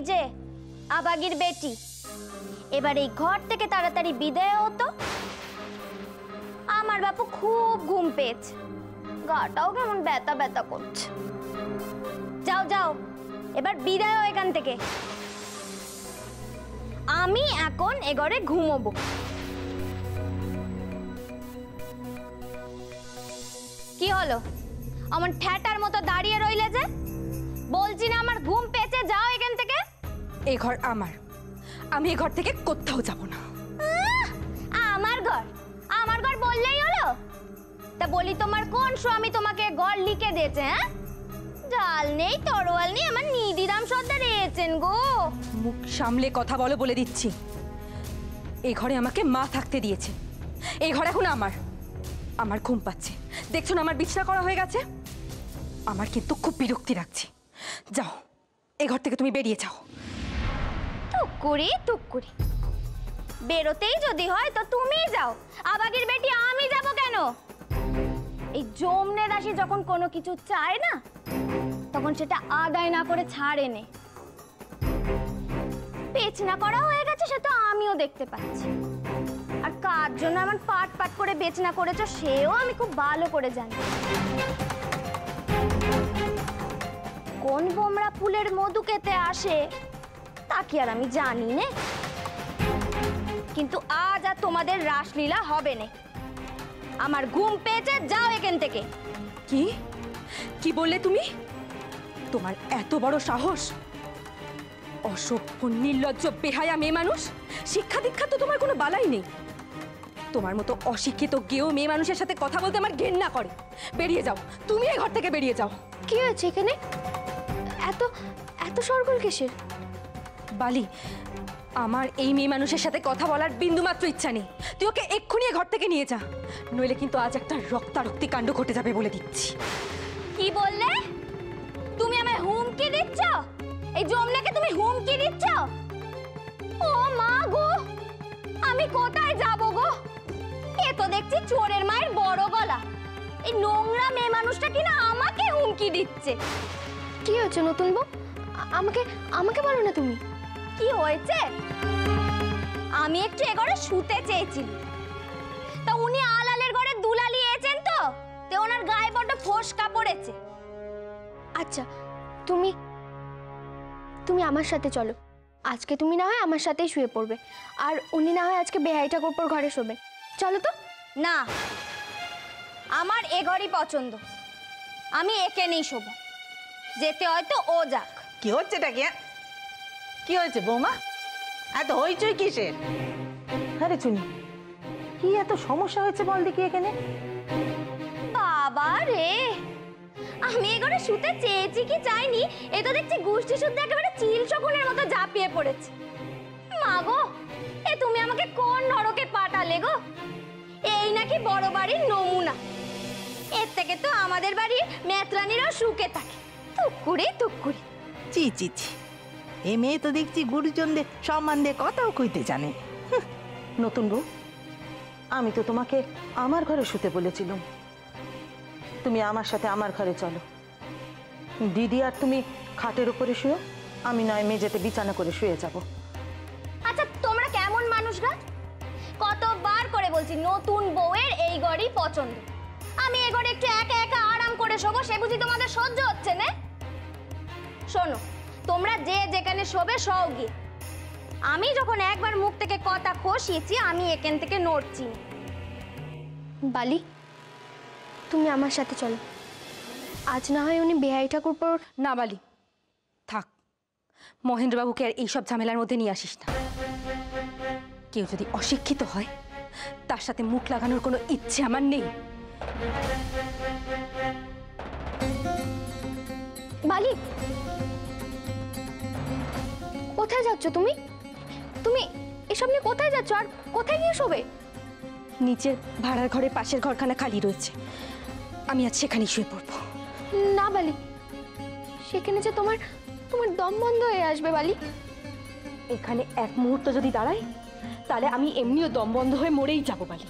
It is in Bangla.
যে আবাগির বেটি, এবার এই ঘর থেকে তাড়াতাড়ি বিদায় হতো। আমার বাপু খুব ঘুম পেয়েছে, গাটাও কেমন ব্যথা ব্যথা করছে। যাও যাও, এবার বিদায় হও এখান থেকে। আমি এখন এ ঘরে ঘুমোবো। কি হলো, আমার ঠ্যাটার মতো দাঁড়িয়ে রইলে যে? বলছি না আমার ঘুম পেয়েছে, যাও এখান থেকে। এই ঘর আমার, আমি এই ঘর থেকে কোথাও যাব না। আমার ঘর, আমার ঘর বললেই হলো? তা বলি তোমার কোন স্বামী তোমাকে ঘর লিখে দিয়েছে? হ্যাঁ, জাল নেই তরোয়াল নেই, আমার নিধিরাম সর্দার এসেছেন গো। মুখ সামলে কথা বলো বলে দিচ্ছি। এই ঘরে আমাকে মা থাকতে দিয়েছে, এই ঘর এখন আমার। আমার ঘুম পাচ্ছে, দেখছো না আমার বিছানা করা হয়ে গেছে। আমার কিন্তু খুব বিরক্তি লাগছে। যাও, এই ঘর থেকে তুমি বেরিয়ে যাও। টুকুরি টুকুরি, বেরোতেই যদি হয় তো তুমিই যাও। আবাগির বেটি আমি যাব কেন? এই জমনে দাসী যখন কোনো কিছু চায় না, তখন সেটা আদায় না করে ছাড়ে নে। বেচনা করা হয়ে গেছে সে তো আমিও দেখতে পাচ্ছি, আর কার জন্য আমার পাট পাট করে বেচনা করেছো সেও আমি খুব ভালো করে জানি। কোন বোমরা ফুলের মধু খেতে আসে তা কি আর আমি জানি না, কিন্তু আজ আর তোমাদের রাসলীলা হবে না। আমার ঘুম পেয়েছে, যাও এখান থেকে। কি কি বললে তুমি? তোমার এত বড় সাহস? অসভ্য নির্লজ্জ বেহায়া মেয়ে মানুষ, শিক্ষা দীক্ষা তো তোমার কোনো বালাই নেই। তোমার মতো অশিক্ষিত গেও মেয়ে মানুষের সাথে কথা বলতে আমার ঘেন্না করে। বেরিয়ে যাও, তুমি এই ঘর থেকে বেরিয়ে যাও। কি হয়েছে এখানে? এত এত সরগোল কিসের? বালি, আমার এই মেয়ে মানুষের সাথে কথা বলার বিন্দুমাত্র ইচ্ছা নেই। তুই ওকে এক্ষুনি ঘর থেকে নিয়ে যা, নইলে কিন্তু আজ একটা রক্তারক্তি কাণ্ড ঘটে যাবে বলে দিচ্ছি। কি বললে? তুমি আমায় হুমকি দিচ্ছ? এই জমনাকে তুমি হুমকি দিচ্ছ? ও মা গো, আমি কোথায় যাব গো? এ তো দেখছি চোরের মায়ের বড় গলা। এই নোংরা মেয়ে মানুষটা কিনা আমাকে হুমকি দিচ্ছে। কি হয়েছে নতুন বউ? আমাকে আমাকে বলো না তুমি। কি হয়েছে? আমি একটু এ ঘরে শুতে চেয়েছিলাম, তা উনি আলালের ঘরে দুলালি এসেছেন তো ওনার গায়ে বড় ফোসকা পড়েছে। আচ্ছা, তুমি তুমি আমার সাথে চলো। আজকে তুমি না হয় আমার সাথেই শুয়ে পড়বে, আর উনি না হয় আজকে বেহাই ঠাকুরপোর ঘরে শোবেন। চলো তো। না, আমার এ ঘরই পছন্দ, আমি একে নেই শোবো। যেতে হয়তো ও যাক। কি হচ্ছে এটা? কি হয়েছে বৌমা? এত হইচই কিসের? আরে চুনি, কি এত সমস্যা হয়েছে বল দেখি এখানে। বাবা রে, আমি এ ঘরে শুতে চেয়েছি কি চাইনি, এ তো দেখছি গোষ্ঠী শুদ্ধ একেবারে চিল শকুনের মতো ঝাঁপিয়ে পড়েছে। মা গো, এ তুমি আমাকে কোন নরকে পাঠালে গো? এই নাকি বড় বাড়ির নমুনা। এর থেকে তো আমাদের বাড়ির মেতরানিরাও সুখে থাকে। টুকুরি টুকুরি। চি চি চি, এ মেয়ে তো দেখছি গুরুজনদের সম্মান দিয়ে কথাও কইতে জানে। নতুন বউ, আমি তো তোমাকে আমার ঘরে শুতে বলেছিলাম। তুমি আমার সাথে আমার ঘরে চলো। দিদি আর তুমি খাটের উপরে শুও, আমি নয় মেঝেতে বিছানা করে শুয়ে যাব। আচ্ছা, তোমরা কেমন মানুষ গা? কতবার করে বলছি নতুন বউয়ের এই ঘরই পছন্দ। আমি এই ঘরে একটু একা একা আরাম করে শোবো, সে বুঝি তোমাদের সহ্য হচ্ছে না? শোনো, তোমরা যে যেখানে শোবে শোও গিয়ে। আমি যখন একবার মুখ থেকে কথা খসিয়েছি, আমি এখান থেকে নড়ছি। বালি, তুমি আমার সাথে চলো। আজ না হয় উনি বেহাই ঠাকুরপোর। না বালি, থাক। মহেন্দ্রবাবুকে আর এইসব ঝামেলার মধ্যে নিয়ে আসিস না। কেউ যদি অশিক্ষিত হয়, তার সাথে মুখ লাগানোর কোনো ইচ্ছে আমার নেই। বালি, কোথায় যাচ্ছ তুমি? তুমি এসব নিয়ে কোথায় যাচ্ছ, আর কোথায় গিয়ে শোবে? নিচের ভাড়ার ঘরের পাশের ঘরখানা খালি রয়েছে, আমি আজ সেখানেই শুয়ে পড়বো। না বালি, সেখানে যে তোমার দম বন্ধ হয়ে আসবে বালি। এখানে এক মুহূর্ত যদি দাঁড়াই, তাহলে আমি এমনিও দম বন্ধ হয়ে মরেই যাবো বালি।